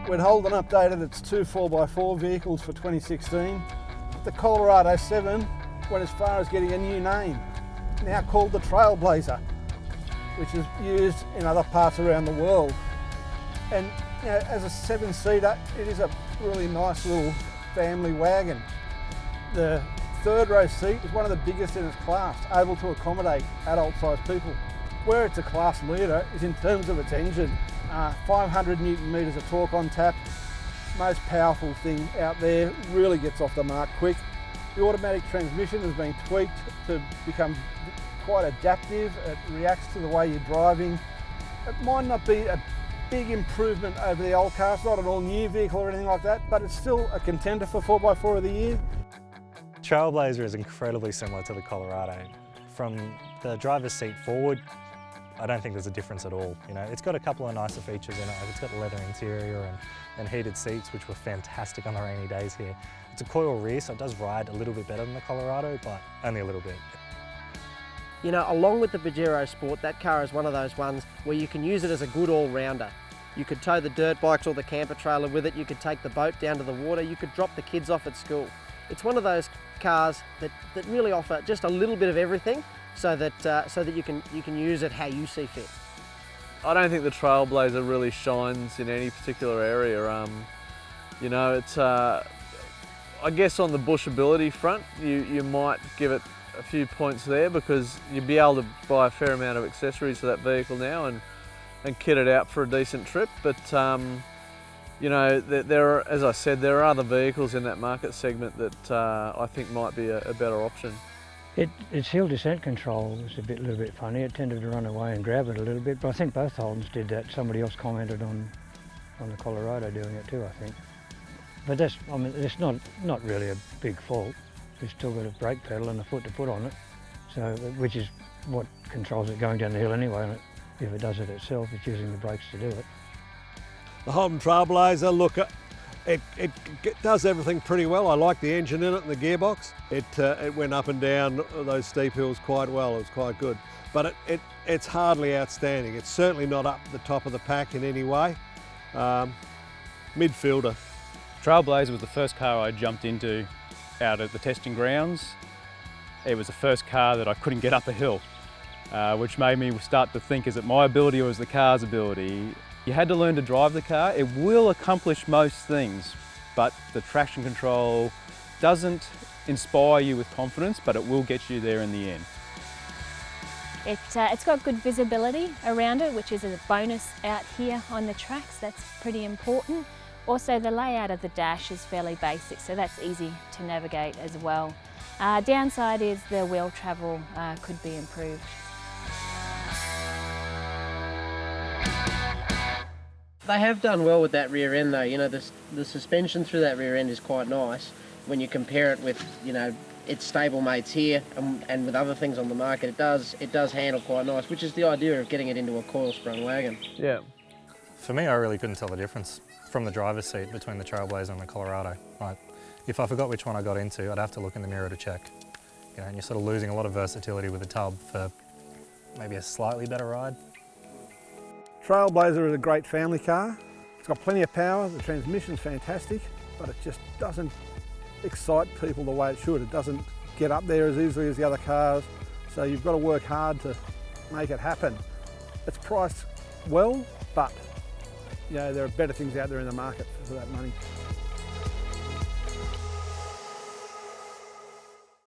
When Holden updated its two 4x4 vehicles for 2016, the Colorado 7 went as far as getting a new name, now called the Trailblazer, which is used in other parts around the world. And you know, as a 7-seater, it is a really nice little family wagon. The third row seat is one of the biggest in its class, able to accommodate adult-sized people. Where it's a class leader is in terms of its engine. 500 Newton meters of torque on tap, most powerful thing out there, really gets off the mark quick. The automatic transmission has been tweaked to become quite adaptive. It reacts to the way you're driving. It might not be a big improvement over the old car, it's not an all-new vehicle or anything like that, but it's still a contender for 4x4 of the year. Trailblazer is incredibly similar to the Colorado. From the driver's seat forward, I don't think there's a difference at all. You know, it's got a couple of nicer features in it. Like it's got a leather interior and heated seats, which were fantastic on the rainy days here. It's a coil rear, so it does ride a little bit better than the Colorado, but only a little bit. You know, along with the Pajero Sport, that car is one of those ones where you can use it as a good all-rounder. You could tow the dirt bikes or the camper trailer with it, you could take the boat down to the water, you could drop the kids off at school. It's one of those cars that really offer just a little bit of everything, so that you can use it how you see fit. I don't think the Trailblazer really shines in any particular area. You know, it's I guess on the bushability front, you might give it a few points there because you'd be able to buy a fair amount of accessories for that vehicle now and kit it out for a decent trip. But you know, as I said, there are other vehicles in that market segment that I think might be a better option. Its hill descent control was a little bit funny. It tended to run away and grab it a little bit, but I think both Holdens did that. Somebody else commented on the Colorado doing it too, I think. But I mean, it's not really a big fault. You've still got a brake pedal and a foot to put on it, so which is what controls it going down the hill anyway. And if it does it itself, it's using the brakes to do it. The Holden Trailblazer, look, it does everything pretty well. I like the engine in it and the gearbox. It went up and down those steep hills quite well. It was quite good. But it's hardly outstanding. It's certainly not up the top of the pack in any way. Midfielder. Trailblazer was the first car I jumped into out at the testing grounds. It was the first car that I couldn't get up a hill, which made me start to think, is it my ability or is the car's ability? You had to learn to drive the car. It will accomplish most things, but the traction control doesn't inspire you with confidence, but it will get you there in the end. It's got good visibility around it, which is a bonus out here on the tracks. That's pretty important. Also, the layout of the dash is fairly basic, so that's easy to navigate as well. Downside is the wheel travel could be improved. They have done well with that rear end though. You know, the suspension through that rear end is quite nice when you compare it with, you know, its stable mates here and with other things on the market. It does handle quite nice, which is the idea of getting it into a coil sprung wagon. Yeah. For me, I really couldn't tell the difference from the driver's seat between the Trailblazer and the Colorado. Like, if I forgot which one I got into, I'd have to look in the mirror to check. You know, and you're sort of losing a lot of versatility with the tub for maybe a slightly better ride. Trailblazer is a great family car. It's got plenty of power, the transmission's fantastic, but it just doesn't excite people the way it should. It doesn't get up there as easily as the other cars, so you've got to work hard to make it happen. It's priced well, but you know, there are better things out there in the market for that money.